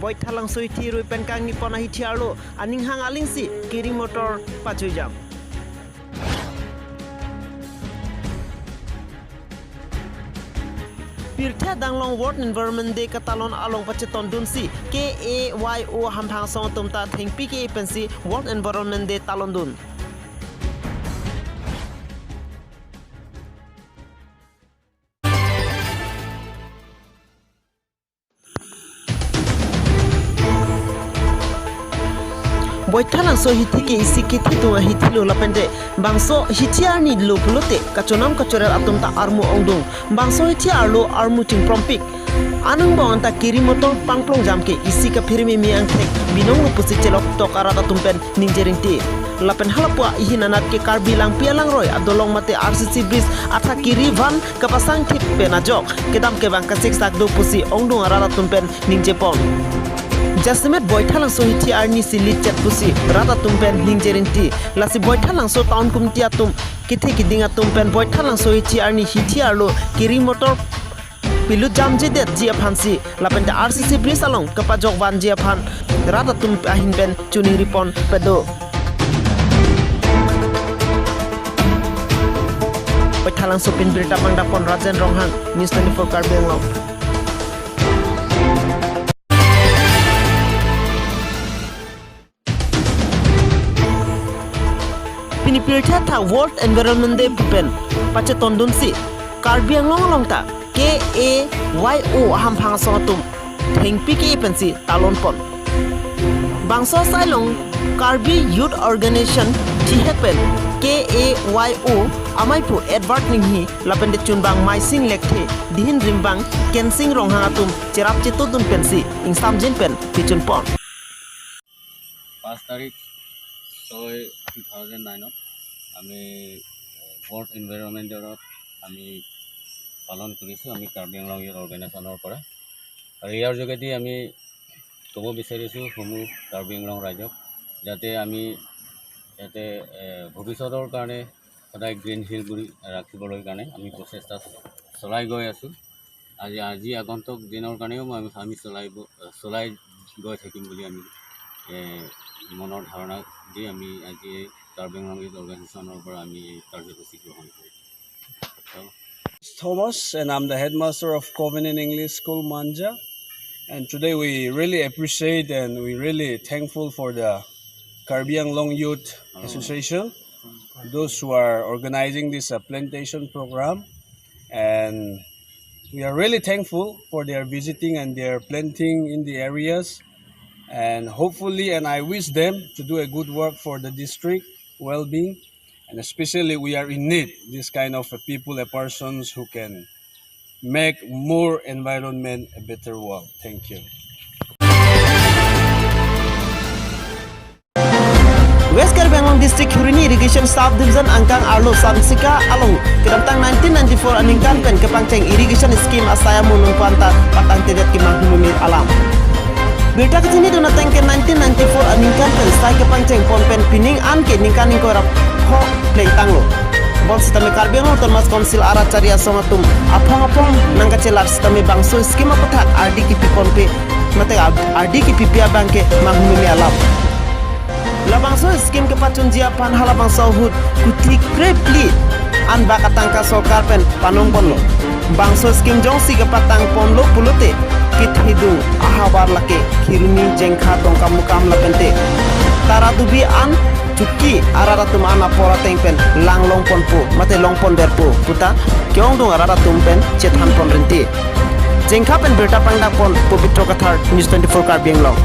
boy thalang soi thi roi pen kang ni pona hi thiarlo aning hang aling si kiri motor pachui jam Pirtha danglong World Environment Day katalon along pacheton dunsi KAYO hamphang song tumta thengpi ke pensi World Environment Day talon dun Boithalang so hitike isike thitu hitilo lapende bangso hitiar ni lo pulote kachonam kachoral atumta armu ongdung bangso hitiar lo armu ting prompik anung bong anta kiri motor pangplong jamke isika phirmi miang thek binong lu pusi celok tokara tumpen ninjerinti lapen halapua ihinanat ke karbilang pialang roy adolong mate RCC bridge atha kiri van kapasang thip penajok kedam ke bangka sik sak do pusi ongdung arara tumpen ninjepon Jasmet boithalang so hiti arni silit chat pusi rata tumpen ningjerinti lasi boithalang so town kumtia tum kithe kidinga tumpen boithalang so hiti arni hiti arlo kiri motor pilu jamje det jia phansi lapen RCC bridge along kapajok van jia phan rata tum ahin ben chuni ripon pedo boithalang so pin berita pangdapon Rajen Ronghang News 24 Karbenglong Pinipirtha tha World Environment Day pupen pache tondun si Karbi Anglong long ta KAYO hamphang songatum thengpi ke pensi talon pon bangso sailong Karbi Youth Organization jihepen KAYO amaipu advert ninghi lapende chunbang maising lekthe dihin rimbang kensing ronghangatum cherap chitodun pensi ingsamjin pen tichun pon 5 তারিখ 2009 আমি World Environment Day আমি পালন কৰিছো আমি কাৰ্বি আংলং অৰ্গেনাইজেশ্যনৰ পৰা আৰু ইয়াৰ যোগেদি আমি ক'ব বিচাৰিছো সমূহ কাৰ্বি আংলং ৰাইজক যাতে আমি যাতে ভৱিষ্যতৰ কাৰণে সদায় গ্ৰীণ হিল কৰি ৰাখিবলৈ কাৰণে আমি প্ৰচেষ্টা চলাই গৈ আছো আজি আগন্তুক দিনৰ কাৰণেও আমি চলাই গৈ থাকিম বুলি আমি মনৰ ধাৰণা দি আমি আজি কাৰ্বি আংলং অৰ্গেনাইজেশ্যনৰ পৰা আমি কাৰ্যসূচী গ্ৰহণ কৰিছো Thomas and I'm the headmaster of Covenant English School Manja, and today we really appreciate and we really thankful for the Karbi Anglong Youth Association, those who are organizing this plantation program, and we are really thankful for their visiting and their planting in the areas, and hopefully and I wish them to do a good work for the district well-being, and especially we are in need this kind of people, persons who can make more environment a better world. Thank you. West Karbi Anglong District Hurini Irrigation Sub Division Angkang Arlo Samsika Along Kedamtang 1994 aningkan pen kepangceng irrigation scheme asaya munung panta patang tedet kimahmumi alam Berita kecini dona tengke 1994 aningkan pen sai kepangceng pompen pining anke ningkan ningkorap ho pleng tanglo Bon sistem Karbi Anglong Termas Konsil Aracaria Songatum apong-apong nangka celar sistem bangso scheme apatak RDKP pompe mate RDKP pia bangke mahmumi alam Labangso scheme kepacun jia pan halabangso hud kutik krepli an bakatangka sokar pen panong ponlo bangso scheme jongsi kepatang ponlo pulute kit hidung ahabar lake kirumi jengkha tongkam mukam lapente taradubi an cuki araratum ana pora tengpen langlong ponpo mate longpon berpo puta kyong dong araratum pen chethan pon renti jengkha pen berta pangdak pon pabitro kathar News 24 Karbi Anglong